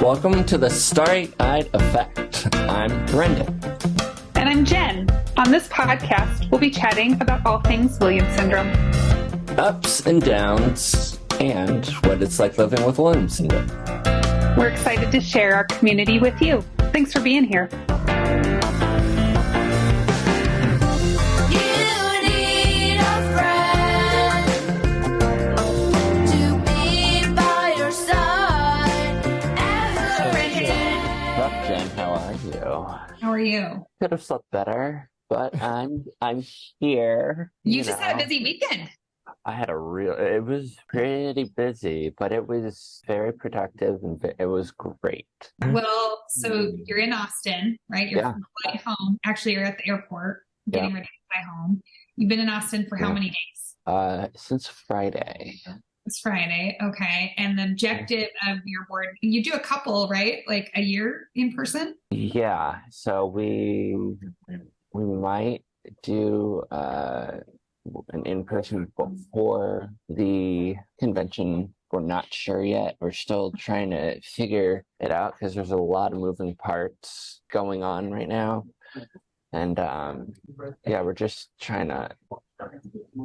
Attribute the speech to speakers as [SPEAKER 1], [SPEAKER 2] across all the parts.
[SPEAKER 1] Welcome to the Starry-Eyed Effect. I'm Brendan.
[SPEAKER 2] And I'm Jen. On this podcast, we'll be chatting about all things Williams syndrome.
[SPEAKER 1] Ups and downs, and what it's like living with Williams syndrome.
[SPEAKER 2] We're excited to share our community with you. Thanks for being here.
[SPEAKER 1] How
[SPEAKER 2] are you?
[SPEAKER 1] Could have slept better, but I'm here.
[SPEAKER 2] You just had a busy weekend.
[SPEAKER 1] It was pretty busy, but it was very productive and it was great.
[SPEAKER 2] Well, so you're in Austin, right? You're flying home. Actually, you're at the airport getting ready to fly home. You've been in Austin for how many days?
[SPEAKER 1] Since Friday.
[SPEAKER 2] It's Friday. Okay. And the objective of your board, you do a couple, right? Like a year in person?
[SPEAKER 1] Yeah. So we might do an in-person before the convention. We're not sure yet. We're still trying to figure it out because there's a lot of moving parts going on right now. And we're just trying to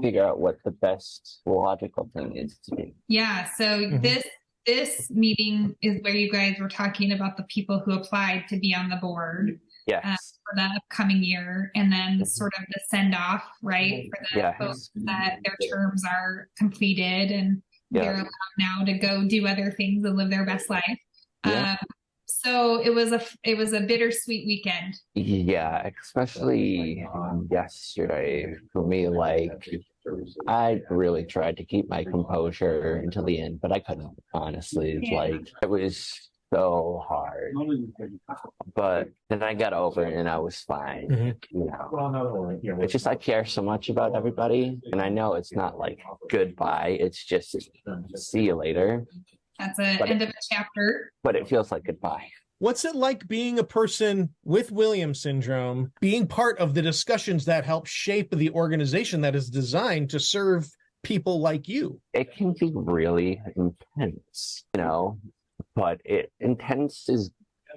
[SPEAKER 1] figure out what the best logical thing is to do.
[SPEAKER 2] Yeah. So this meeting is where you guys were talking about the people who applied to be on the board for the upcoming year, and then sort of the send off, right, for the folks that their terms are completed and they're allowed now to go do other things and live their best life. So it was a bittersweet weekend.
[SPEAKER 1] Yeah, especially yesterday for me. Like, I really tried to keep my composure until the end, but I couldn't, honestly. Like, it was so hard. But then I got over it and I was fine. You know, it's just I care so much about everybody, and I know it's not like goodbye. It's just see you later.
[SPEAKER 2] That's the end of a chapter.
[SPEAKER 1] But it feels like goodbye.
[SPEAKER 3] What's it like being a person with Williams syndrome, being part of the discussions that help shape the organization that is designed to serve people like you?
[SPEAKER 1] It can be really intense, but intense is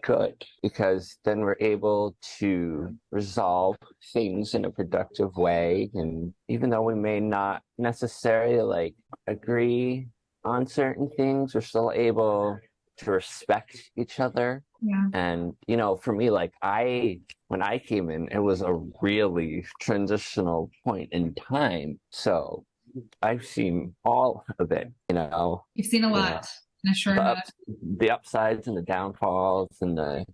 [SPEAKER 1] good because then we're able to resolve things in a productive way. And even though we may not necessarily agree on certain things, we're still able to respect each other.
[SPEAKER 2] Yeah.
[SPEAKER 1] And, for me, when I came in, it was a really transitional point in time. So I've seen all of it,
[SPEAKER 2] You've seen a lot.
[SPEAKER 1] The upsides and the downfalls and the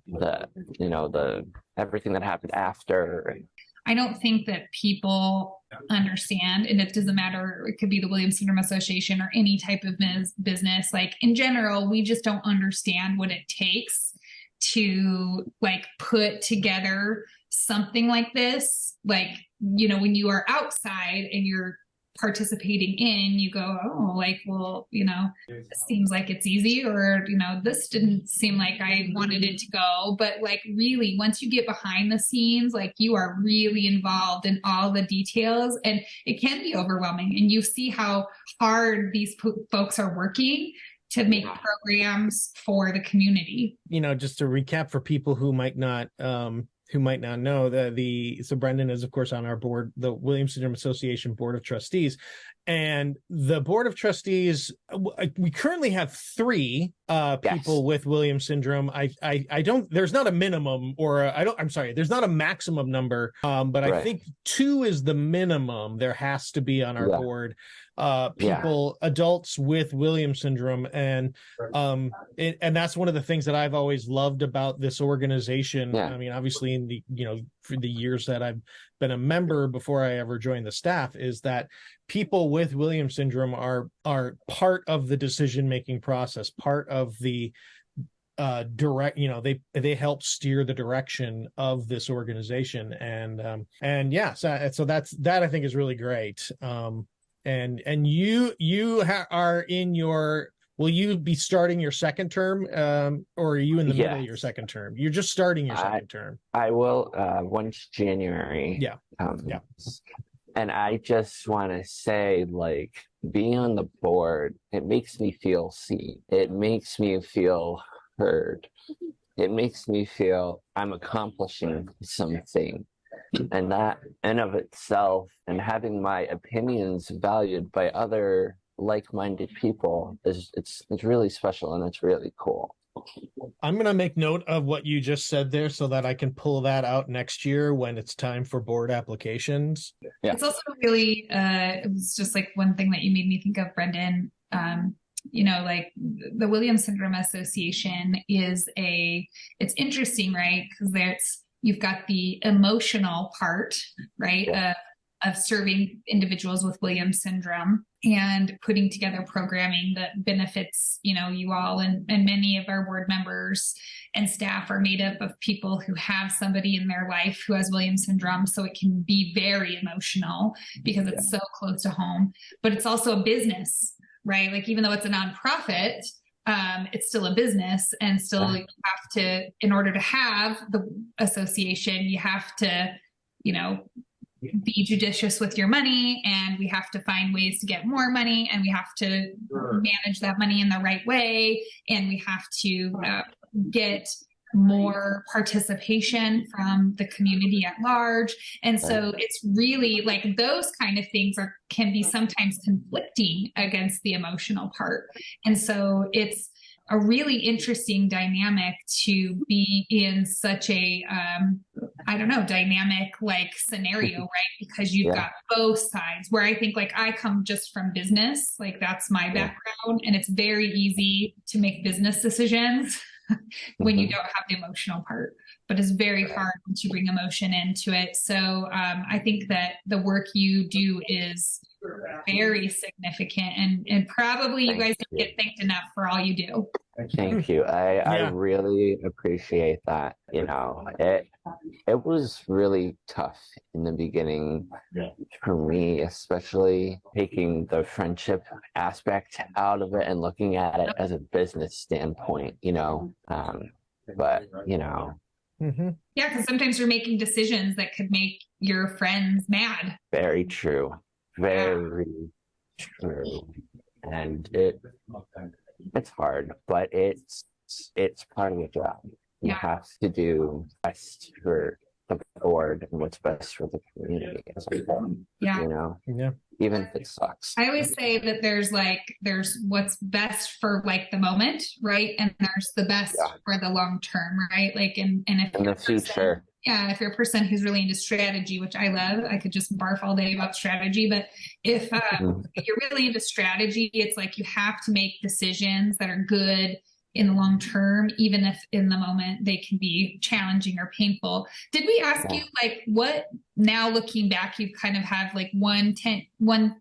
[SPEAKER 1] everything that happened after.
[SPEAKER 2] I don't think that people understand, and it doesn't matter. It could be the Williams Syndrome Association or any type of business. Like, in general, we just don't understand what it takes to put together something like this. When you are outside and you're participating in, you go, this seems like it's easy, or, this didn't seem like I wanted it to go. But really, once you get behind the scenes, you are really involved in all the details, and it can be overwhelming. And you see how hard these folks are working to make programs for the community.
[SPEAKER 3] Just to recap for people who might not know, so Brendan is, of course, on our board, the Williams Syndrome Association Board of Trustees. And the Board of Trustees, we currently have 3 people with Williams syndrome. There's not a minimum there's not a maximum number, but I think 2 is the minimum there has to be on our board. Adults with Williams syndrome. And that's one of the things that I've always loved about this organization. I mean, obviously in the, for the years that I've been a member before I ever joined the staff, is that people with Williams syndrome are part of the decision-making process, part of the direct, they help steer the direction of this organization. So that I think is really great. And you are in your, will you be starting your second term, or are you in the middle of your second term? You're just starting your second term.
[SPEAKER 1] I will, once January. And I just want to say, being on the board, it makes me feel seen. It makes me feel heard, it makes me feel I'm accomplishing something. And that in of itself, and having my opinions valued by other like-minded people, it's really special, and it's really cool.
[SPEAKER 3] I'm going to make note of what you just said there so that I can pull that out next year when it's time for board applications.
[SPEAKER 1] Yeah.
[SPEAKER 2] It's also really, it was just like one thing that you made me think of, Brendan. You know, like the Williams Syndrome Association it's interesting, right? Because you've got the emotional part, right,
[SPEAKER 1] Yeah.
[SPEAKER 2] of serving individuals with Williams syndrome and putting together programming that benefits, you know, you all, and many of our board members and staff are made up of people who have somebody in their life who has Williams syndrome. So it can be very emotional because it's so close to home, but it's also a business, right? Like, even though it's a nonprofit, it's still a business, and still you have to, in order to have the association, you have to, you know, be judicious with your money, and we have to find ways to get more money, and we have to manage that money in the right way, and we have to get more participation from the community at large. And so it's really like those kind of things can be sometimes conflicting against the emotional part. And so it's a really interesting dynamic to be in such a, dynamic like scenario, right? Because you've got both sides, where I think like I come just from business, like that's my background, and it's very easy to make business decisions when you don't have the emotional part, but it's very hard once you bring emotion into it. So I think that the work you do is very significant, and probably you guys don't get thanked enough for all you do.
[SPEAKER 1] Thank you. I really appreciate that. You know, it was really tough in the beginning for me, especially taking the friendship aspect out of it and looking at it as a business standpoint, you know. But, you know.
[SPEAKER 3] Mm-hmm.
[SPEAKER 2] Yeah, because sometimes you're making decisions that could make your friends mad.
[SPEAKER 1] Very true. Very true. And it's hard, but it's part of the job. You have to do best for the board and what's best for the community as a whole.
[SPEAKER 2] Yeah.
[SPEAKER 1] You know?
[SPEAKER 3] Yeah.
[SPEAKER 1] Even if it sucks.
[SPEAKER 2] I always say that there's what's best for like the moment, right? And there's the best for the long term, right? Like, and if
[SPEAKER 1] in the future.
[SPEAKER 2] If you're a person who's really into strategy, which I love, I could just barf all day about strategy. But if you're really into strategy, it's like you have to make decisions that are good in the long term, even if in the moment they can be challenging or painful. Did we ask you, like, what, now looking back, you kind of have like one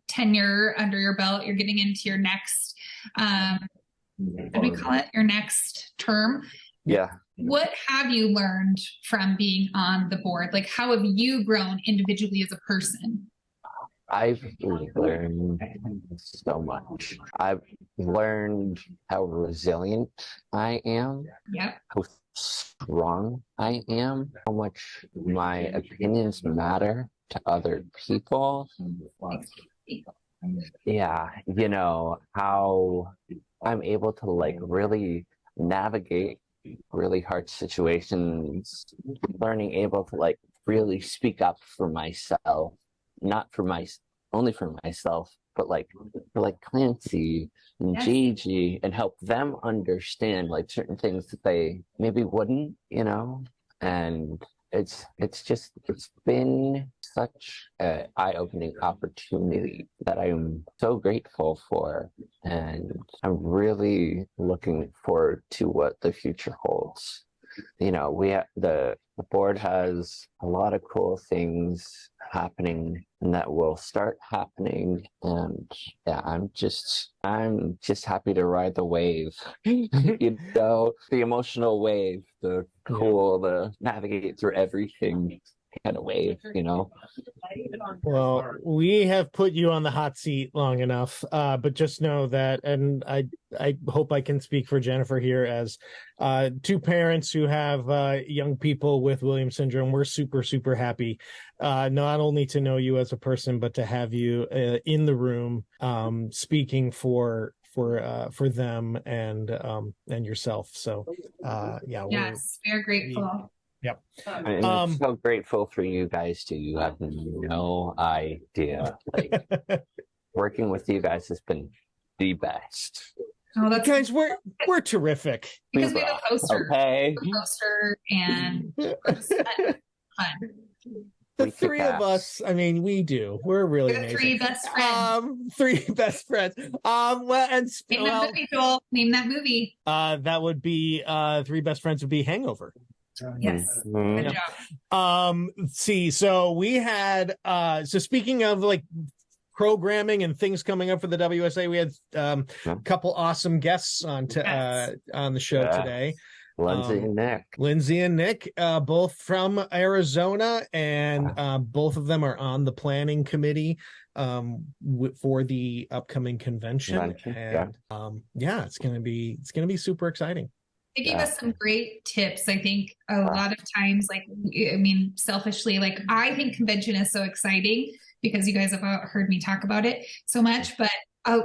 [SPEAKER 2] tenure under your belt, you're getting into your next, what do we call it? Your next term?
[SPEAKER 1] Yeah.
[SPEAKER 2] What have you learned from being on the board? Like, how have you grown individually as a person?
[SPEAKER 1] I've learned so much. I've learned how resilient I am, how strong I am, how much my opinions matter to other people. Yeah, you know, how I'm able to like really navigate really hard situations, learning able to like really speak up for myself, not for only for myself, but like for like Clancy and Gigi, and help them understand like certain things that they maybe wouldn't, you know. And it's been such an eye-opening opportunity that I'm so grateful for, and I'm really looking forward to what the future holds. You know, the board has a lot of cool things happening and that will start happening, and I'm just happy to ride the wave. You know, the emotional wave, the cool, the navigate through everything kind of wave, you know.
[SPEAKER 3] Well, we have put you on the hot seat long enough, but just know that, and I hope I can speak for Jennifer here as two parents who have young people with Williams syndrome. We're super, super happy not only to know you as a person, but to have you in the room speaking for for them and yourself. So
[SPEAKER 2] yes, we're grateful.
[SPEAKER 3] Yep.
[SPEAKER 1] I'm so grateful for you guys too. You have no idea. Like working with you guys has been the best.
[SPEAKER 2] Oh, that's
[SPEAKER 3] guys, we're terrific.
[SPEAKER 2] because we have a poster.
[SPEAKER 1] Okay.
[SPEAKER 2] And we're just fun.
[SPEAKER 3] The three of us, I mean, we're really
[SPEAKER 2] We're the
[SPEAKER 3] amazing.
[SPEAKER 2] three best friends.
[SPEAKER 3] Three best friends.
[SPEAKER 2] Name that movie, Joel. Name that movie.
[SPEAKER 3] That would be Three Best Friends would be Hangover.
[SPEAKER 2] Yes.
[SPEAKER 1] Mhm.
[SPEAKER 2] Good job.
[SPEAKER 3] See, so we had so speaking of like programming and things coming up for the WSA, we had a couple awesome guests on the show today.
[SPEAKER 1] Lindsey and Nick.
[SPEAKER 3] Lindsey and Nick, both from Arizona, and both of them are on the planning committee for the upcoming convention. And it's gonna be super exciting.
[SPEAKER 2] They gave us some great tips. I think a lot of times, like, I mean, selfishly, like, I think convention is so exciting because you guys have heard me talk about it so much, but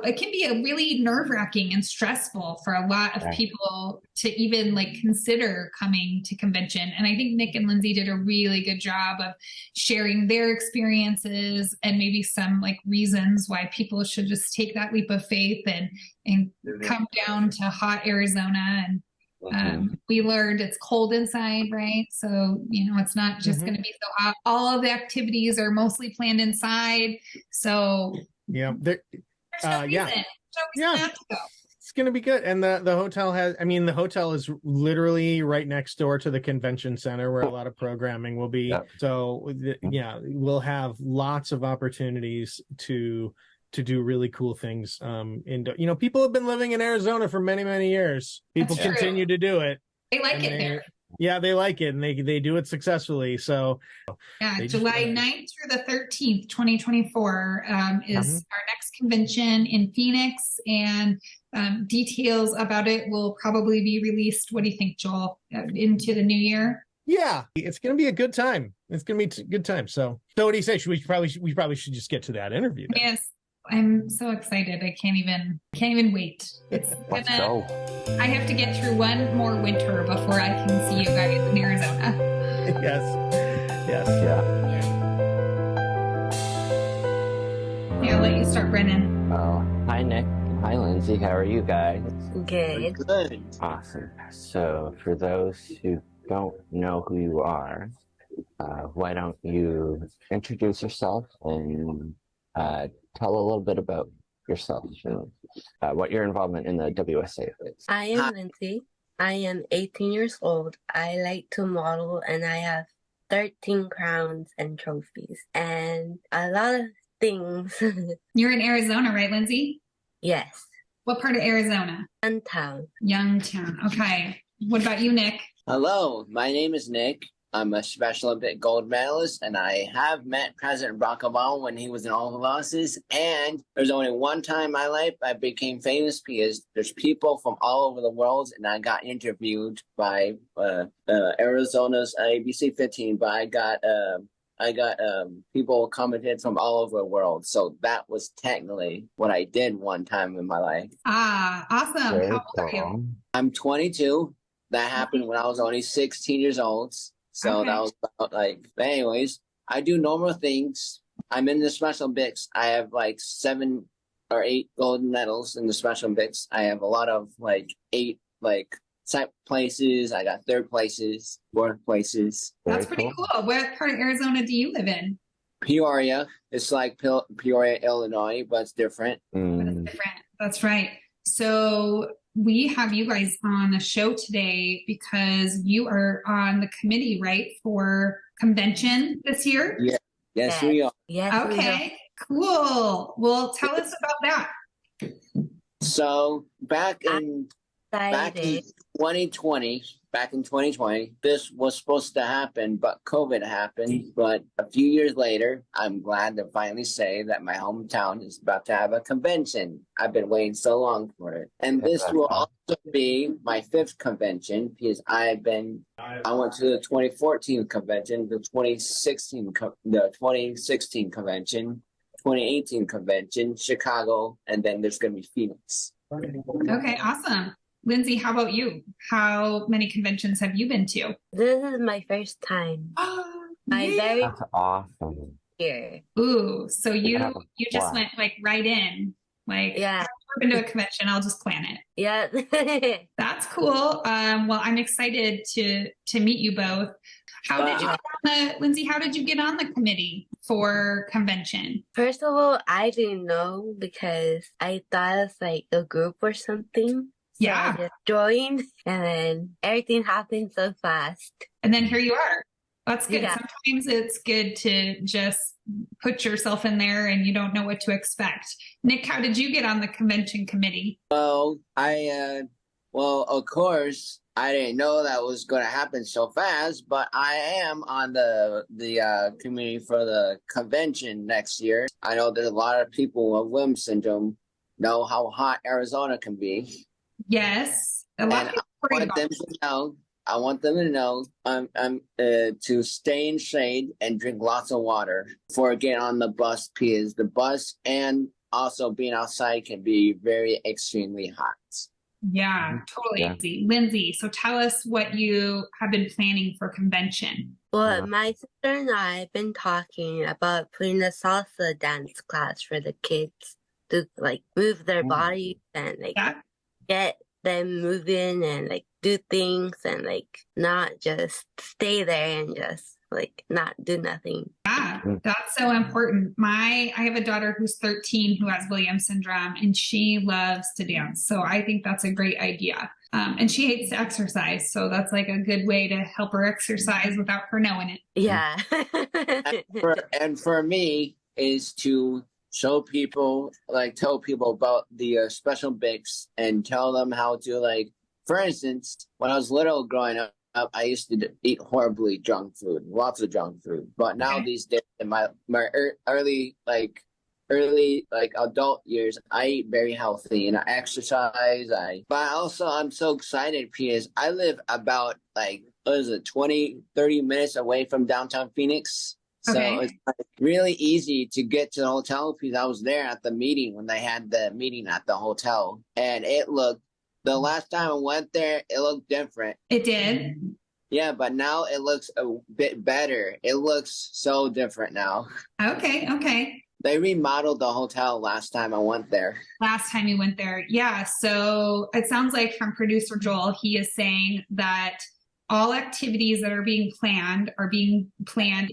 [SPEAKER 2] it can be a really nerve-wracking and stressful for a lot of people to even like consider coming to convention. And I think Nick and Lindsey did a really good job of sharing their experiences and maybe some like reasons why people should just take that leap of faith and come down to hot Arizona. And we learned it's cold inside, right? So, it's not just going to be so hot. All of the activities are mostly planned inside. So there's no reason. Not to go.
[SPEAKER 3] It's going to be good. And the hotel the hotel is literally right next door to the convention center where a lot of programming will be. So we'll have lots of opportunities to do really cool things. People have been living in Arizona for many, many years. People continue to do it.
[SPEAKER 2] They like it there.
[SPEAKER 3] Yeah, they like it, and they do it successfully. So
[SPEAKER 2] July 9th through the 13th, 2024 is our next convention in Phoenix, and details about it will probably be released. What do you think, Joel, into the new year?
[SPEAKER 3] Yeah, it's going to be a good time. It's going to be a good time. So what do you say? We probably should just get to that interview then.
[SPEAKER 2] Yes. I'm so excited. I can't even wait.
[SPEAKER 1] Let's go.
[SPEAKER 2] I have to get through one more winter before I can see you guys in Arizona.
[SPEAKER 3] Yes.
[SPEAKER 2] Yeah, I'll let you start, Brennan.
[SPEAKER 1] Hi, Nick. Hi, Lindsey. How are you guys?
[SPEAKER 4] Good.
[SPEAKER 1] Awesome. So for those who don't know who you are, why don't you introduce yourself and tell a little bit about yourself and what your involvement in the WSA is.
[SPEAKER 4] I am Lindsey. I am 18 years old. I like to model, and I have 13 crowns and trophies and a lot of things.
[SPEAKER 2] You're in Arizona, right, Lindsey?
[SPEAKER 4] Yes.
[SPEAKER 2] What part of Arizona?
[SPEAKER 4] Youngtown.
[SPEAKER 2] Okay. What about you, Nick?
[SPEAKER 5] Hello, my name is Nick. I'm a Special Olympic gold medalist, and I have met President Barack Obama when he was in Oval Office. And there's only one time in my life I became famous because there's people from all over the world, and I got interviewed by Arizona's ABC 15. But I got people commented from all over the world. So that was technically what I did one time in my life.
[SPEAKER 2] Awesome.
[SPEAKER 1] Very
[SPEAKER 2] How old are you?
[SPEAKER 5] I'm 22. That happened when I was only 16 years old. So that was about but anyways, I do normal things. I'm in the Special Olympics. I have 7 or 8 gold medals in the Special Olympics. I have a lot of 8 second places. I got 3rd places, 4th places.
[SPEAKER 2] That's pretty cool. What part of Arizona do you live in?
[SPEAKER 5] Peoria. It's like Peoria, Illinois, but it's different.
[SPEAKER 2] But it's different. That's right. So we have you guys on the show today because you are on the committee, right, for convention this year?
[SPEAKER 5] Yeah. Yes, we are.
[SPEAKER 4] Yes,
[SPEAKER 2] Okay, cool. Well, tell us about that.
[SPEAKER 5] So back in 2020, this was supposed to happen, but COVID happened. But a few years later, I'm glad to finally say that my hometown is about to have a convention. I've been waiting so long for it. And this will also be my 5th convention because I went to the 2014 convention, the 2016 convention, 2018 convention, Chicago, and then there's going to be Phoenix.
[SPEAKER 2] Okay, awesome. Lindsey, how about you? How many conventions have you been to?
[SPEAKER 4] This is my first time. My
[SPEAKER 2] Yeah.
[SPEAKER 4] very
[SPEAKER 1] That's awesome.
[SPEAKER 4] year.
[SPEAKER 2] Ooh, so you
[SPEAKER 1] Yeah.
[SPEAKER 2] just
[SPEAKER 1] Wow.
[SPEAKER 2] went like right in. Like,
[SPEAKER 4] Yeah.
[SPEAKER 2] I've never been to a convention, I'll just plan it.
[SPEAKER 4] Yeah.
[SPEAKER 2] That's cool. Well, I'm excited to meet you both. How did you get on Lindsey, how did you get on the committee for convention?
[SPEAKER 4] First of all, I didn't know because I thought it's like a group or something. So
[SPEAKER 2] Yeah.
[SPEAKER 4] I just joined and then everything happened so fast.
[SPEAKER 2] And then here you are. That's good.
[SPEAKER 4] Yeah.
[SPEAKER 2] Sometimes it's good to just put yourself in there and you don't know what to expect. Nick, how did you get on the convention committee?
[SPEAKER 5] Well, of course, I didn't know that was going to happen so fast, but I am on the committee for the convention next year. I know there's a lot of people with Williams syndrome know how hot Arizona can be.
[SPEAKER 2] Yes. A lot of people worry about
[SPEAKER 5] I want them to know to stay in shade and drink lots of water before getting on the bus, because the bus and also being outside can be very extremely hot.
[SPEAKER 2] Yeah, totally.
[SPEAKER 1] Yeah.
[SPEAKER 2] Lindsey, so tell us what you have been planning for convention.
[SPEAKER 4] Well,
[SPEAKER 1] Yeah.
[SPEAKER 4] my sister and I have been talking about putting a salsa dance class for the kids to like move their bodies and like
[SPEAKER 2] Yeah.
[SPEAKER 4] get them moving and like do things and like not just stay there and just like not do nothing.
[SPEAKER 2] Yeah, that's so important. I have a daughter who's 13 who has Williams syndrome and she loves to dance. So I think that's a great idea. And she hates to exercise. So that's like a good way to help her exercise without her knowing it.
[SPEAKER 4] Yeah.
[SPEAKER 5] And for me is to show people, like tell people about the Special Olympics and tell them how to, like, for instance, when I was little growing up, I used to eat horribly junk food, lots of junk food. But now these days, in my early adult years, I eat very healthy and I exercise. But also I'm so excited because I live about 20, 30 minutes away from downtown Phoenix. So it's really easy to get to the hotel because I was there at the meeting when they had the meeting at the hotel, and the last time I went there, it looked different.
[SPEAKER 2] It did?
[SPEAKER 5] Yeah, but now it looks a bit better. It looks so different now.
[SPEAKER 2] Okay.
[SPEAKER 5] They remodeled the hotel last time I went there.
[SPEAKER 2] Last time you went there. Yeah. So it sounds like from producer Joel, he is saying that all activities that are being planned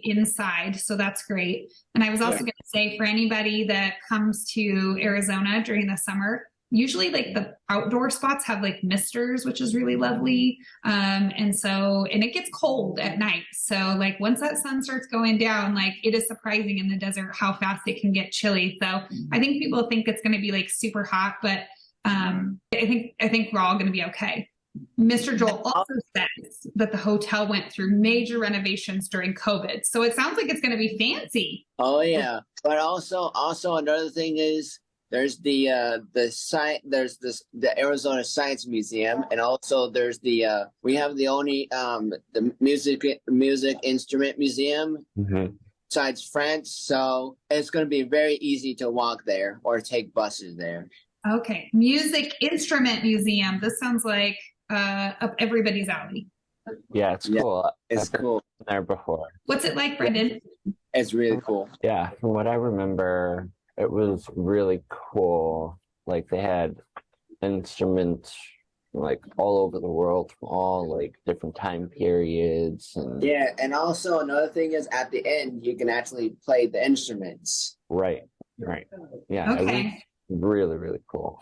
[SPEAKER 2] inside. So that's great. And I was also going to say, for anybody that comes to Arizona during the summer, usually like the outdoor spots have like misters, which is really lovely. And it gets cold at night. So like once that sun starts going down, like it is surprising in the desert how fast it can get chilly. So I think people think it's going to be like super hot, but I think we're all going to be okay. Mr. Joel also says that the hotel went through major renovations during COVID. So it sounds like it's going to be fancy.
[SPEAKER 5] Oh yeah. But also another thing is, there's the Arizona Science Museum, and also there's we have the only the music instrument museum besides France, so it's going to be very easy to walk there or take buses there.
[SPEAKER 2] Okay, music instrument museum. This sounds like up everybody's alley.
[SPEAKER 1] Yeah, it's cool.
[SPEAKER 5] It's cool.
[SPEAKER 1] Been there before.
[SPEAKER 2] What's it like, Brendan?
[SPEAKER 5] It's really cool.
[SPEAKER 1] Yeah, from what I remember, it was really cool. Like they had instruments like all over the world from all like different time periods. And
[SPEAKER 5] yeah, and also another thing is at the end you can actually play the instruments.
[SPEAKER 1] Right. Yeah,
[SPEAKER 2] Okay.
[SPEAKER 1] it was really, really cool.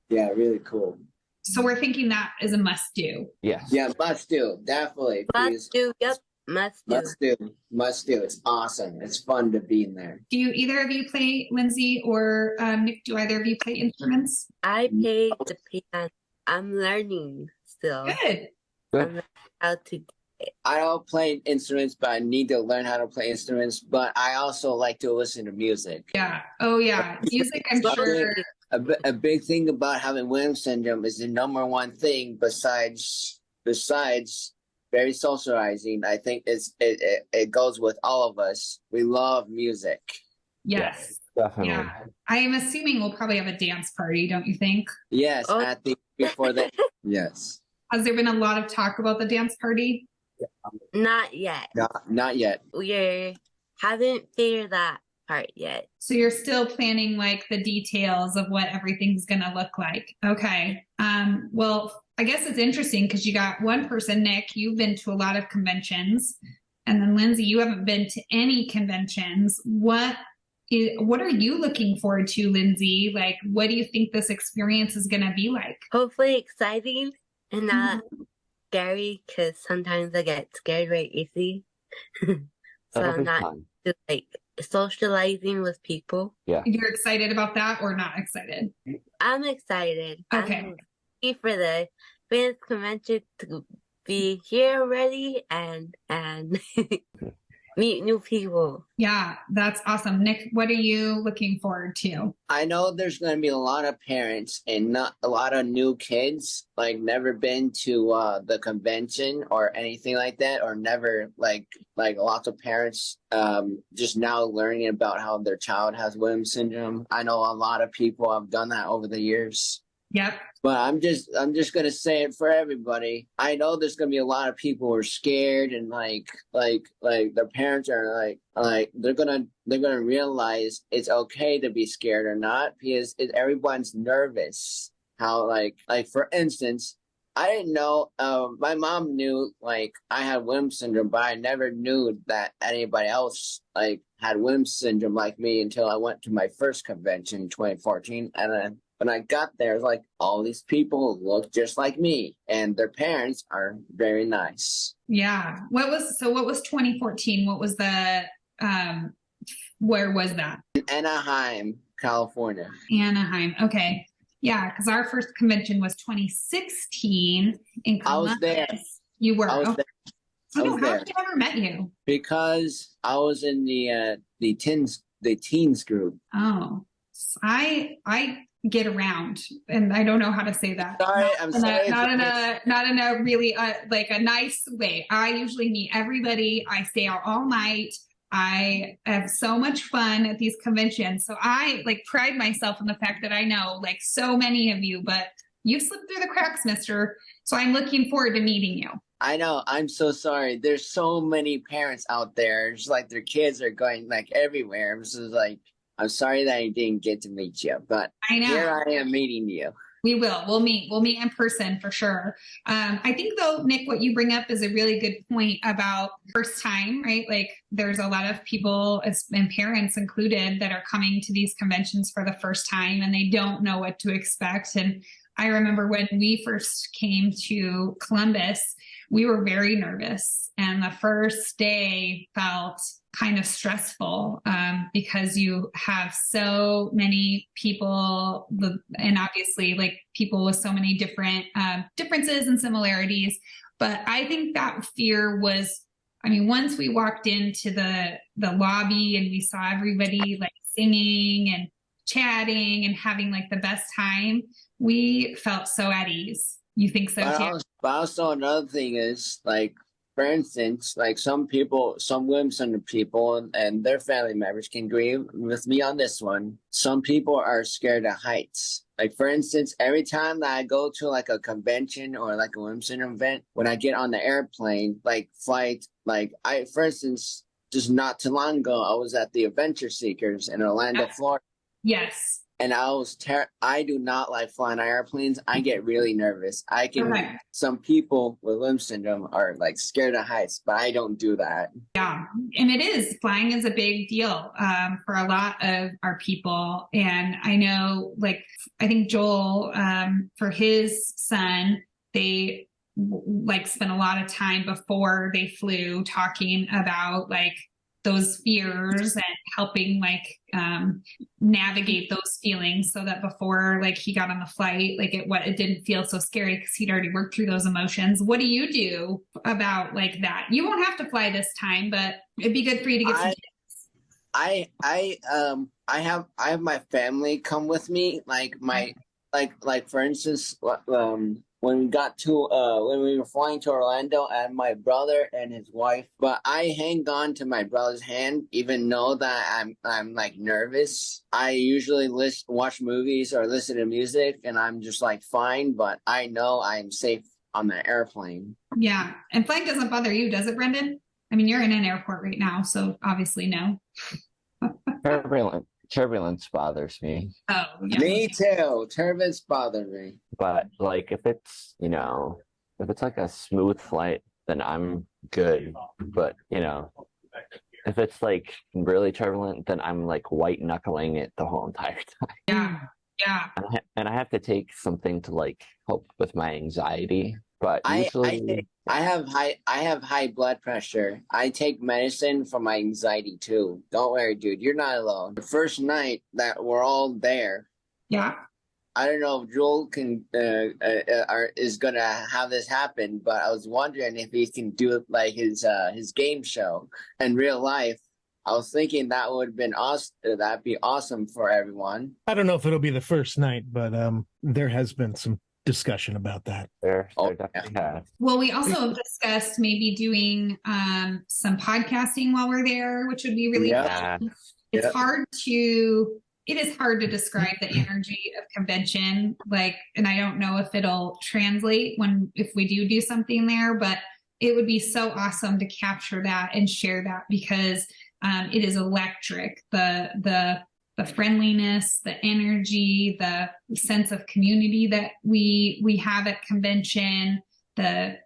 [SPEAKER 5] Yeah, really cool.
[SPEAKER 2] So we're thinking that is a must do.
[SPEAKER 1] Yes.
[SPEAKER 5] Yeah, must do. Definitely.
[SPEAKER 4] Must do. Yep. Must do. It's awesome. It's fun to be in there.
[SPEAKER 2] Do either of you play, Lindsey or Nick? Do either of you play instruments?
[SPEAKER 4] I play the piano. I'm learning still.
[SPEAKER 2] Good.
[SPEAKER 4] I'm learning how to.
[SPEAKER 5] I don't play instruments, but I need to learn how to play instruments. But I also like to listen to music.
[SPEAKER 2] Yeah. Oh yeah. Music, I'm sure.
[SPEAKER 5] A big thing about having Williams syndrome is the number one thing besides very socializing. I think it goes with all of us. We love music.
[SPEAKER 2] Yes.
[SPEAKER 1] Definitely.
[SPEAKER 2] Yeah. I am assuming we'll probably have a dance party, don't you think?
[SPEAKER 5] Yes,
[SPEAKER 4] Oh.
[SPEAKER 5] at the before that. Yes.
[SPEAKER 2] Has there been a lot of talk about the dance party?
[SPEAKER 4] Not yet.
[SPEAKER 5] Not yet.
[SPEAKER 4] We haven't figured that part yet.
[SPEAKER 2] So you're still planning like the details of what everything's going to look like. Okay. Well, I guess it's interesting because you got one person, Nick, you've been to a lot of conventions, and then Lindsey, you haven't been to any conventions. What are you looking forward to, Lindsey? Like, what do you think this experience is going to be like?
[SPEAKER 4] Hopefully exciting and not scary, because sometimes I get scared very easy. So
[SPEAKER 1] That'll
[SPEAKER 4] I'm
[SPEAKER 1] be
[SPEAKER 4] not
[SPEAKER 1] fun.
[SPEAKER 4] just like socializing with people.
[SPEAKER 1] Yeah.
[SPEAKER 2] You're excited about that or not excited?
[SPEAKER 4] I'm excited.
[SPEAKER 2] Okay.
[SPEAKER 4] I'm ready for the Fans Convention to be here already and meet new people.
[SPEAKER 2] Yeah, that's awesome. Nick, what are you looking forward to?
[SPEAKER 5] I know there's going to be a lot of parents and not a lot of new kids, like never been to the convention or anything like that, or never like lots of parents just now learning about how their child has Williams syndrome. I know a lot of people have done that over the years.
[SPEAKER 2] Yep.
[SPEAKER 5] But I'm just gonna say it for everybody. I know there's gonna be a lot of people who are scared and like their parents are like they're gonna realize it's okay to be scared or not, because everyone's nervous. How like for instance, I didn't know. My mom knew like I had Williams syndrome, but I never knew that anybody else like had Williams syndrome like me until I went to my first convention in 2014, and then when I got there, it's like all these people look just like me, and their parents are very nice.
[SPEAKER 2] Yeah. What was 2014? What was the where was that?
[SPEAKER 5] In Anaheim, California.
[SPEAKER 2] Anaheim. Okay. Yeah, because our first convention was 2016 in Columbus.
[SPEAKER 5] I was there.
[SPEAKER 2] You were.
[SPEAKER 5] I was there.
[SPEAKER 2] Oh,
[SPEAKER 5] I
[SPEAKER 2] no,
[SPEAKER 5] was
[SPEAKER 2] how
[SPEAKER 5] there.
[SPEAKER 2] have I ever met you?
[SPEAKER 5] Because I was in the teens group.
[SPEAKER 2] Oh, I get around, and I don't know how to say that.
[SPEAKER 5] Sorry, I'm sorry.
[SPEAKER 2] Not in a really like a nice way. I usually meet everybody. I stay out all night. I have so much fun at these conventions. So I like pride myself in the fact that I know like so many of you, but you've slipped through the cracks, mister. So I'm looking forward to meeting you.
[SPEAKER 5] I know. I'm so sorry. There's so many parents out there. It's like their kids are going like everywhere. I'm just like, I'm sorry that I didn't get to meet you, but
[SPEAKER 2] I know.
[SPEAKER 5] here I am meeting you.
[SPEAKER 2] We will. We'll meet in person for sure. I think though, Nick, what you bring up is a really good point about first time, right? Like there's a lot of people and parents included that are coming to these conventions for the first time and they don't know what to expect. And I remember when we first came to Columbus, we were very nervous. And the first day felt kind of stressful because you have so many people and obviously like people with so many different differences and similarities. But I think that fear was, I mean, once we walked into the lobby and we saw everybody like singing and chatting and having like the best time, we felt so at ease. You think so too?
[SPEAKER 5] But also another thing is like, for instance, like some Williams syndrome people and their family members can agree with me on this one. Some people are scared of heights. Like for instance, every time that I go to like a convention or like a Williams syndrome event, when I get on the airplane, like flight, like for instance, just not too long ago, I was at the Adventure Seekers in Orlando, Florida.
[SPEAKER 2] Yes.
[SPEAKER 5] And I do not like flying airplanes. I get really nervous. Some people with Williams syndrome are like scared of heights, but I don't do that.
[SPEAKER 2] Yeah. And flying is a big deal for a lot of our people. And I know, like, I think Joel, for his son, they like spent a lot of time before they flew talking about like those fears and helping like navigate those feelings so that before like he got on the flight, like it didn't feel so scary because he'd already worked through those emotions. What do you do about like that? You won't have to fly this time, but it'd be good for you to get some tips.
[SPEAKER 5] I have my family come with me, like my like for instance, when we got to when we were flying to Orlando, and my brother and his wife. But I hang on to my brother's hand, even though that I'm like nervous. I usually watch movies or listen to music, and I'm just like fine. But I know I'm safe on the airplane.
[SPEAKER 2] Yeah. And flying doesn't bother you, does it, Brendan? I mean, you're in an airport right now, so obviously no.
[SPEAKER 1] Turbulence bothers me.
[SPEAKER 2] Oh, yeah.
[SPEAKER 5] Me too. Turbulence bother me.
[SPEAKER 1] But like if it's, if it's like a smooth flight, then I'm good. But, if it's like really turbulent, then I'm like white knuckling it the whole entire time.
[SPEAKER 2] Yeah. Yeah.
[SPEAKER 1] And I have to take something to like help with my anxiety. But usually
[SPEAKER 5] I have high blood pressure. I take medicine for my anxiety too. Don't worry, dude. You're not alone. The first night that we're all there,
[SPEAKER 2] Yeah.
[SPEAKER 5] I don't know if Joel is gonna have this happen, but I was wondering if he can do it like his game show in real life. I was thinking that would have been awesome. That'd be awesome for everyone.
[SPEAKER 3] I don't know if it'll be the first night, but there has been some discussion about that.
[SPEAKER 1] there definitely has.
[SPEAKER 2] Well, we also discussed maybe doing some podcasting while we're there, which would be really fun. It's it is hard to describe the energy of convention, and I don't know if it'll translate if we do something there, but it would be so awesome to capture that and share that because it is electric. The friendliness, the energy, the sense of community that we have at convention, the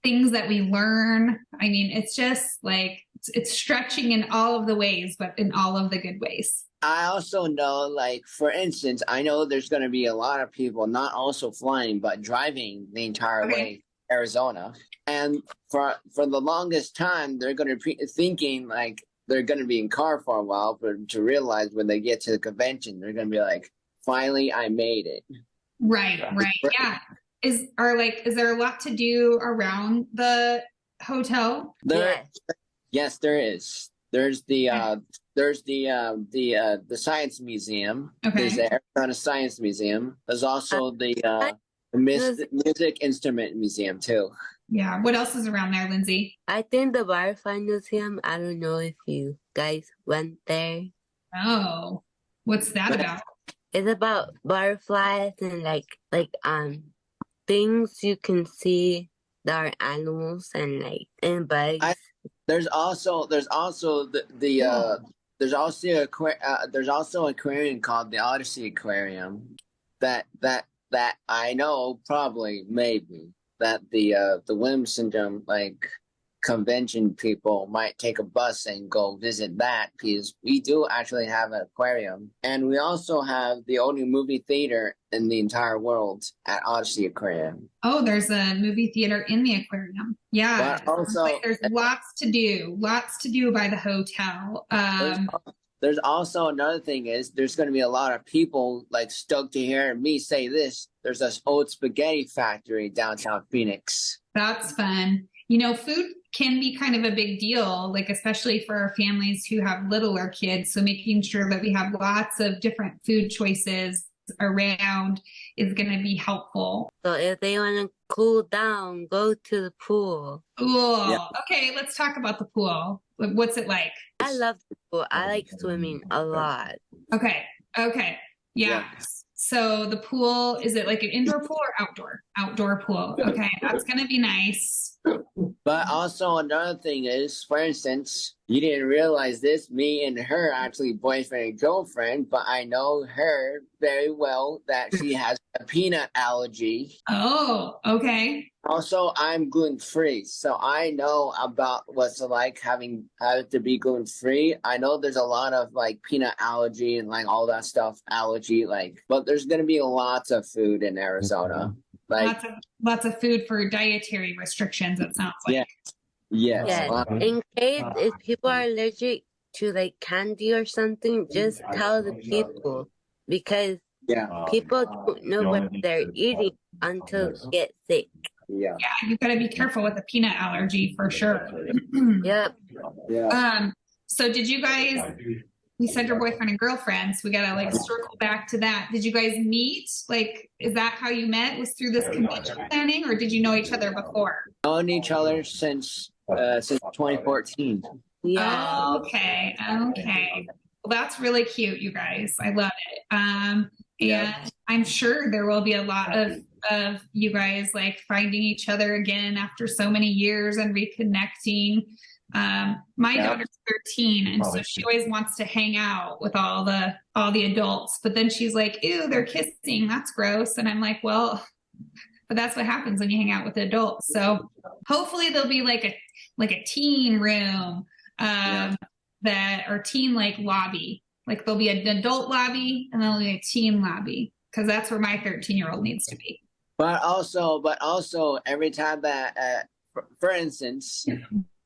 [SPEAKER 2] things that we learn. I mean, it's just like, it's stretching in all of the ways, but in all of the good ways.
[SPEAKER 5] I also know, like, for instance, I know there's going to be a lot of people not also flying, but driving the entire way to Arizona. And for the longest time, they're going to be thinking, like, they're going to be in car for a while, but to realize when they get to the convention, they're going to be like, finally, I made it.
[SPEAKER 2] Right. Yeah. Is there a lot to do around the hotel?
[SPEAKER 5] Yes, there is. There's the Science Museum.
[SPEAKER 2] Okay.
[SPEAKER 5] There's the Arizona Science Museum. There's also the Music Instrument Museum too.
[SPEAKER 2] Yeah. What else is around there, Lindsey?
[SPEAKER 4] I think the Butterfly Museum. I don't know if you guys went there.
[SPEAKER 2] Oh, what's that about?
[SPEAKER 4] It's about butterflies and like things you can see that are animals and bugs.
[SPEAKER 5] There's also an aquarium called the Odyssey Aquarium that I know probably maybe that the Williams Syndrome convention people might take a bus and go visit that because we do actually have an aquarium, and we also have the only movie theater in the entire world at Odyssey Aquarium.
[SPEAKER 2] Oh, there's a movie theater in the aquarium. Yeah.
[SPEAKER 5] But also,
[SPEAKER 2] there's lots to do by the hotel.
[SPEAKER 5] There's also another thing is there's going to be a lot of people stoked to hear me say this. There's this old spaghetti factory downtown Phoenix.
[SPEAKER 2] That's fun. Food can be kind of a big deal, especially for our families who have littler kids. So making sure that we have lots of different food choices around is going to be helpful.
[SPEAKER 4] So if they want to cool down, go to the pool.
[SPEAKER 2] Cool. Yeah. Okay, let's talk about the pool. What's it like?
[SPEAKER 4] I love the pool. I like swimming a lot.
[SPEAKER 2] Okay. Yeah. So the pool, is it like an indoor pool or outdoor? Outdoor pool. Okay, that's going to be nice.
[SPEAKER 5] But also another thing is, for instance, you didn't realize this, me and her actually boyfriend and girlfriend, but I know her very well that she has a peanut allergy.
[SPEAKER 2] Oh, okay.
[SPEAKER 5] Also, I'm gluten-free, so I know about what's like having to be gluten-free. I know there's a lot of peanut allergy and all that stuff, allergy, but there's going to be lots of food in Arizona.
[SPEAKER 2] Lots of food for dietary restrictions, it sounds like.
[SPEAKER 5] Yes.
[SPEAKER 4] In case if people are allergic to candy or something, just tell the people because people don't know what they're eating until they get sick.
[SPEAKER 5] Yeah,
[SPEAKER 2] you've got to be careful with the peanut allergy for sure.
[SPEAKER 4] Yep.
[SPEAKER 5] Yeah.
[SPEAKER 2] So did you guys we said your boyfriend and girlfriend, so we gotta like circle back to that. Did you guys meet? Like, is that how you met? Was through this convention planning, or did you know each other before?
[SPEAKER 5] Known each other since 2014.
[SPEAKER 4] Yeah.
[SPEAKER 2] Oh, okay. Okay. Well, that's really cute, you guys. I love it. And I'm sure there will be a lot of you guys like finding each other again after so many years and reconnecting. My daughter's 13, and so she always wants to hang out with all the adults, but then she's like, ew, they're kissing. That's gross. And I'm like, well, but that's what happens when you hang out with adults. So hopefully there'll be like a teen room, that or teen like lobby. Like there'll be an adult lobby and there'll be a teen lobby, because that's where my 13-year-old needs to be.
[SPEAKER 5] But also every time that, for instance,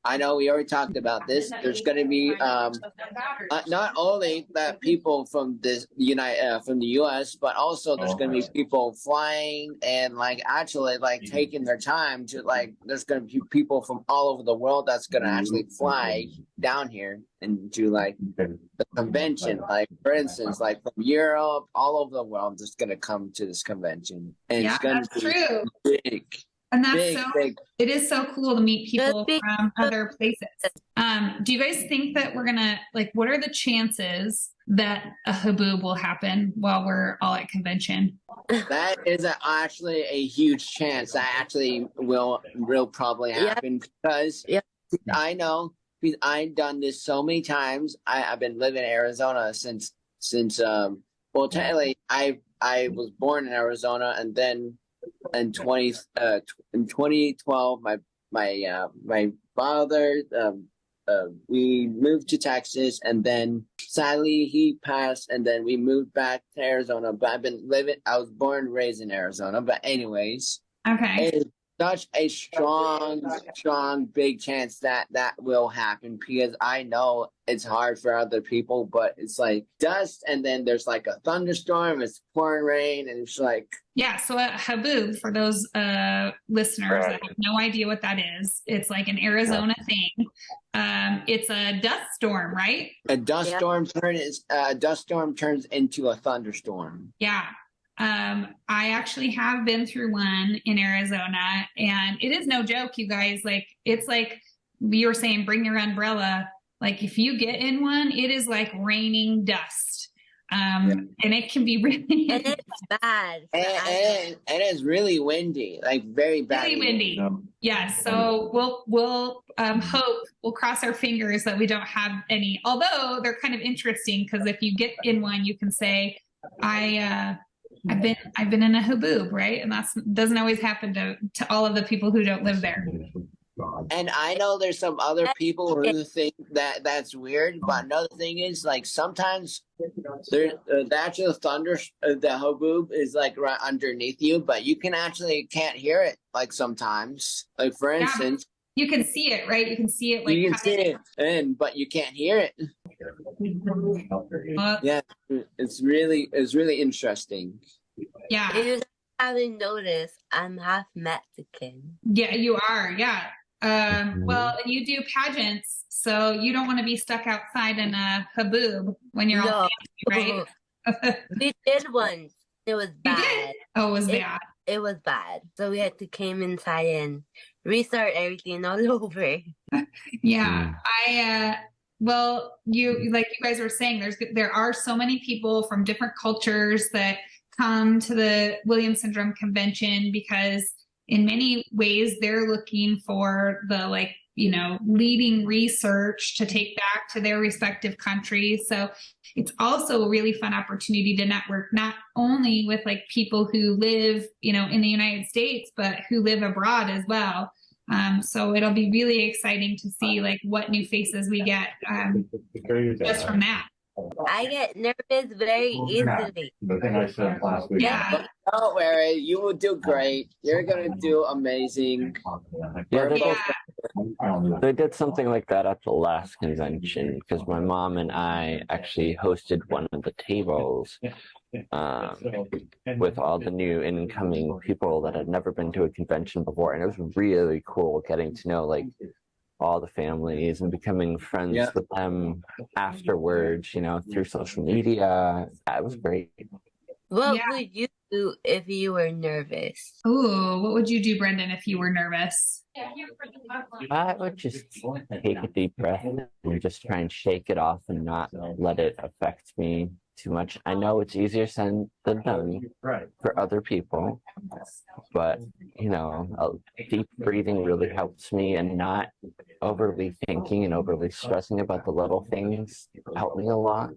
[SPEAKER 5] I know we already talked about this. There's going to be not only that people from from the U.S., but also there's going to be people flying and like actually like taking their time to like. There's going to be people from all over the world that's going to actually fly down here and do like the convention. Like for instance, like from Europe, all over the world, just going to come to this convention, and it's going to be
[SPEAKER 2] true.
[SPEAKER 5] big.
[SPEAKER 2] And that's big. It is so cool to meet people from other places. Do you guys think that we're gonna like? What are the chances that a Haboob will happen while we're all at convention?
[SPEAKER 5] That is actually a huge chance. That actually will probably happen because I know, because I've done this so many times. I've been living in Arizona since well, technically I was born in Arizona, and then in 2012 my father we moved to Texas, and then sadly he passed, and then we moved back to Arizona. But I was born and raised in Arizona. But anyways,
[SPEAKER 2] okay,
[SPEAKER 5] it's such a strong big chance that will happen, because I know it's hard for other people, but it's like dust, and then there's like a thunderstorm, it's pouring rain, and it's like
[SPEAKER 2] so a Haboob, for those listeners that have no idea what that is, it's like an Arizona thing. It's a dust storm, right?
[SPEAKER 5] A dust storm turns into a thunderstorm.
[SPEAKER 2] Yeah. I actually have been through one in Arizona, and it is no joke, you guys. Like, it's like we were saying, bring your umbrella. Like, if you get in one, it is like raining dust. And it can be really
[SPEAKER 4] and it's bad.
[SPEAKER 5] And it's really windy, like very bad.
[SPEAKER 2] Really windy. Yeah. So we'll cross our fingers that we don't have any, although they're kind of interesting, because if you get in one, you can say, I've been in a Haboob, right? And that doesn't always happen to all of the people who don't live there.
[SPEAKER 5] And I know there's some other people who think that that's weird, but another thing is, like, sometimes there's the actual thunder, the Haboob is like right underneath you, but you can't hear it. Like sometimes, like for instance,
[SPEAKER 2] you can see it, right? You can see it, like
[SPEAKER 5] you can see it, but you can't hear it. It's really interesting.
[SPEAKER 2] Yeah.
[SPEAKER 4] If you haven't noticed, I'm half Mexican.
[SPEAKER 2] Yeah, you are. Yeah. Well, you do pageants, so you don't want to be stuck outside in a Haboob when you're all fancy, right?
[SPEAKER 4] We did once. It was bad.
[SPEAKER 2] You did? Oh, it was bad.
[SPEAKER 4] It was bad. So we had to came inside and restart everything all over.
[SPEAKER 2] Yeah. Well, you guys were saying, there are so many people from different cultures that come to the Williams Syndrome Convention, because in many ways they're looking for the leading research to take back to their respective countries. So it's also a really fun opportunity to network, not only with like people who live, in the United States, but who live abroad as well. So it'll be really exciting to see like what new faces we get just from that.
[SPEAKER 4] I get nervous very easily.
[SPEAKER 6] The thing I said last week.
[SPEAKER 2] Yeah.
[SPEAKER 5] Don't worry, you will do great. You're gonna do amazing.
[SPEAKER 1] They did something like that at the last convention, because my mom and I actually hosted one of the tables with all the new incoming people that had never been to a convention before, and it was really cool getting to know like all the families and becoming friends with them afterwards, through social media. That was great.
[SPEAKER 4] What would you do if you were nervous?
[SPEAKER 2] Oh, what would you do, Brendan, if you were nervous?
[SPEAKER 1] I would just take a deep breath and just try and shake it off and not let it affect me too much. I know it's easier said than done for other people, but deep breathing really helps me, and not overly thinking and overly stressing about the little things help me a lot.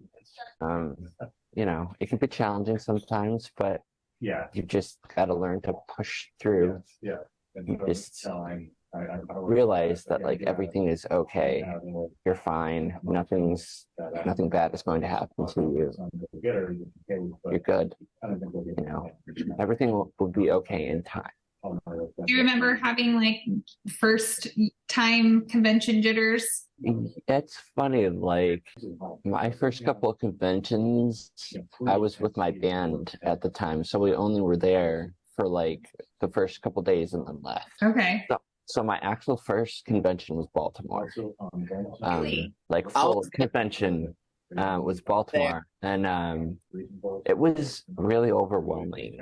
[SPEAKER 1] It can be challenging sometimes, but you just got to learn to push through. Just realize that everything is okay. You're fine. Nothing bad is going to happen to you. You're good. Everything will be okay in time.
[SPEAKER 2] Do you remember having first time convention jitters?
[SPEAKER 1] It's funny, my first couple of conventions, I was with my band at the time, so we only were there for the first couple days and then left.
[SPEAKER 2] Okay.
[SPEAKER 1] So my actual first convention was Baltimore.
[SPEAKER 2] Really?
[SPEAKER 1] Full convention was Baltimore, and it was really overwhelming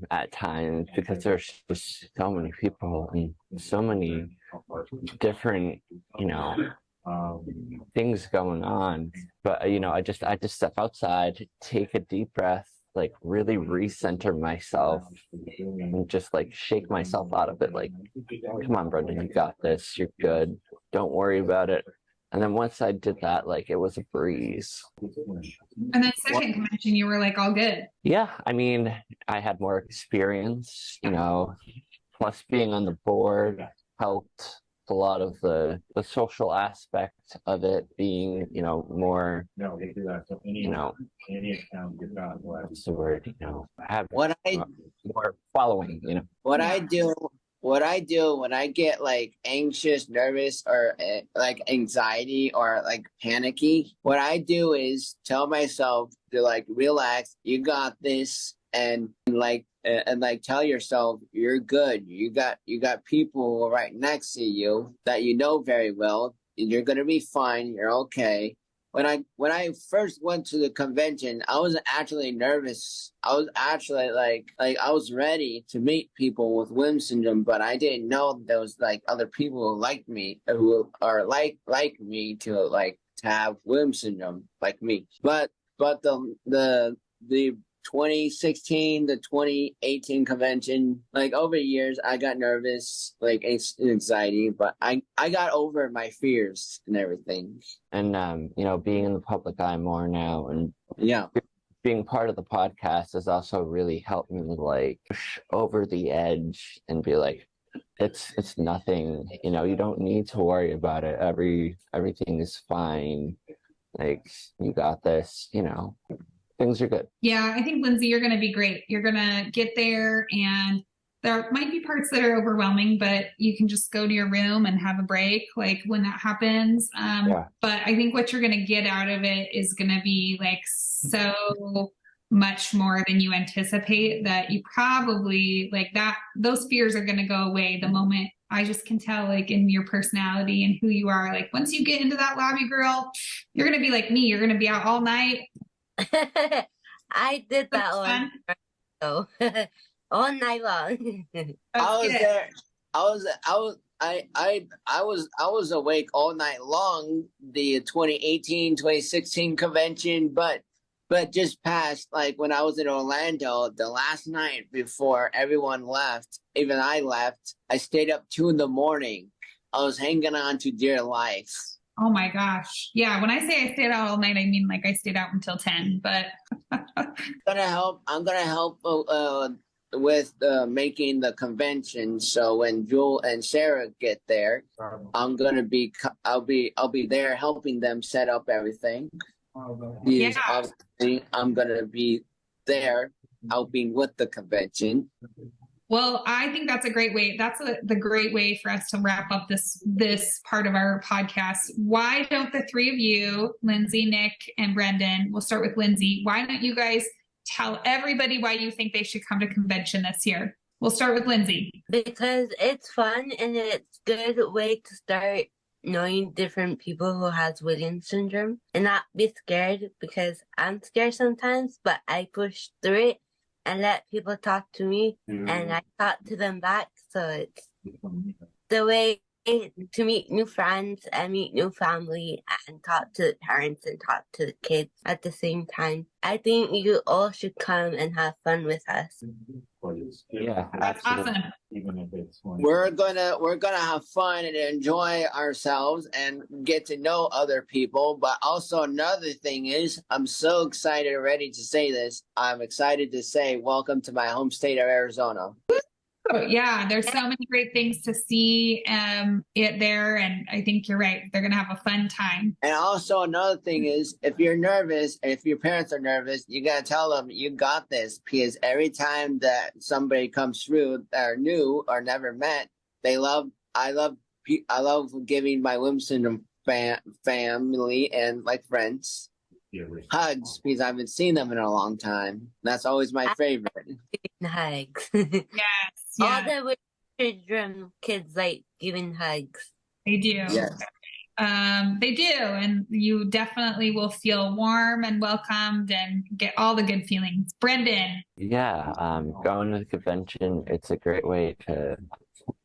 [SPEAKER 1] at times, because there's just so many people and so many different things going on. But I just step outside, take a deep breath, really recenter myself, and just shake myself out of it. Come on, Brendan, you got this. You're good. Don't worry about it. And then once I did that, it was a breeze.
[SPEAKER 2] And then second convention, you were all good.
[SPEAKER 1] Yeah, I had more experience, plus being on the board helped a lot of the social aspect of it being, more, what's the word, have more following,
[SPEAKER 5] What I do when I get anxious, nervous, or anxiety or panicky, what I do is tell myself to relax, you got this, and tell yourself you're good. You got people right next to you that you know very well. You're gonna be fine. You're okay. When I first went to the convention, I was actually nervous. I was actually I was ready to meet people with WIM syndrome, but I didn't know there was other people who like me, who are like me to have WIM syndrome like me. But the 2016 to 2018 convention, over years, I got nervous, anxiety, but I got over my fears and everything.
[SPEAKER 1] And, being in the public eye more now, and being part of the podcast has also really helped me push over the edge and be it's nothing, you don't need to worry about it. Everything is fine. You got this, things are good.
[SPEAKER 2] Yeah, I think, Lindsey, you're going to be great. You're going to get there, and there might be parts that are overwhelming, but you can just go to your room and have a break when that happens. But I think what you're going to get out of it is going to be so much more than you anticipate, that you probably those fears are going to go away the moment. I just can tell in your personality and who you are. Once you get into that lobby, girl, you're going to be like me. You're going to be out all night.
[SPEAKER 4] I did that one. So all night long.
[SPEAKER 5] I was there. I was awake all night long. The 2018-2016 convention, but just past when I was in Orlando, the last night before everyone left, even I left, I stayed up 2 a.m. I was hanging on to dear life.
[SPEAKER 2] Oh my gosh. Yeah. When I say I stayed out all night, I mean I stayed out until 10, but
[SPEAKER 5] I'm gonna help with making the convention. So when Jewel and Sarah get there, I'll be there helping them set up everything. Obviously, I'm gonna be there helping with the convention.
[SPEAKER 2] Well, I think that's a great way. That's the great way for us to wrap up this part of our podcast. Why don't the three of you, Lindsey, Nick, and Brendan, we'll start with Lindsey. Why don't you guys tell everybody why you think they should come to convention this year? We'll start with Lindsey.
[SPEAKER 4] Because it's fun and it's a good way to start knowing different people who has Williams syndrome and not be scared, because I'm scared sometimes, but I push through it and let people talk to me and I talk to them back. So it's the way to meet new friends and meet new family and talk to the parents and talk to the kids at the same time. I think you all should come and have fun with us.
[SPEAKER 1] Yeah,
[SPEAKER 2] That's
[SPEAKER 1] absolutely.
[SPEAKER 2] awesome.
[SPEAKER 5] We're gonna have fun and enjoy ourselves and get to know other people. But also another thing is, I'm so excited and ready to say this. I'm excited to say welcome to my home state of Arizona.
[SPEAKER 2] Yeah, there's so many great things to see it there, and I think you're right. They're gonna have a fun time.
[SPEAKER 5] And also another thing is, if you're nervous, if your parents are nervous, you gotta tell them you got this, because every time that somebody comes through that are new or never met, I love giving my Williams syndrome family and like friends hugs, because I haven't seen them in a long time. That's always my favorite.
[SPEAKER 4] Hugs.
[SPEAKER 2] Yes,
[SPEAKER 4] All
[SPEAKER 2] yeah,
[SPEAKER 4] the Williams syndrome kids like giving hugs.
[SPEAKER 2] they do.
[SPEAKER 5] Yes.
[SPEAKER 2] They do, and you definitely will feel warm and welcomed and get all the good feelings. Brendan.
[SPEAKER 1] Yeah, going to the convention, it's a great way to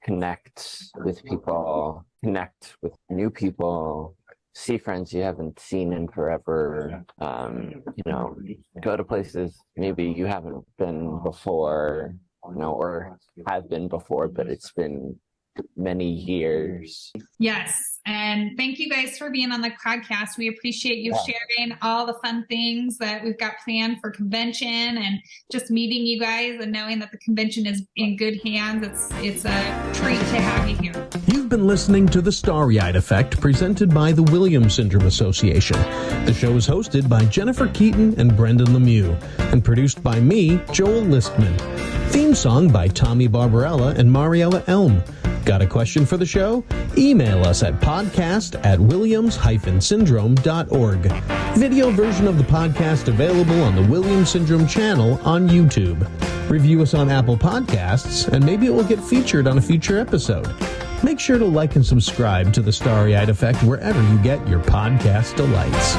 [SPEAKER 1] connect with people, connect with new people, see friends you haven't seen in forever, go to places maybe you haven't been before, or have been before, but it's been many years.
[SPEAKER 2] Yes. And thank you guys for being on the podcast. We appreciate you sharing all the fun things that we've got planned for convention and just meeting you guys and knowing that the convention is in good hands. It's a treat to have you here.
[SPEAKER 3] You've been listening to The Starry-Eyed Effect, presented by the Williams Syndrome Association. The show is hosted by Jennifer Keaton and Brendan Lemieux, and produced by me, Joel Listman. Theme song by Tommy Barbarella and Mariella Elm. Got a question for the show? Email us at podcast@williams-syndrome.org. Video version of the podcast available on the Williams Syndrome channel on YouTube. Review us on Apple Podcasts, and maybe it will get featured on a future episode. Make sure to like and subscribe to The Starry-Eyed Effect wherever you get your podcast delights.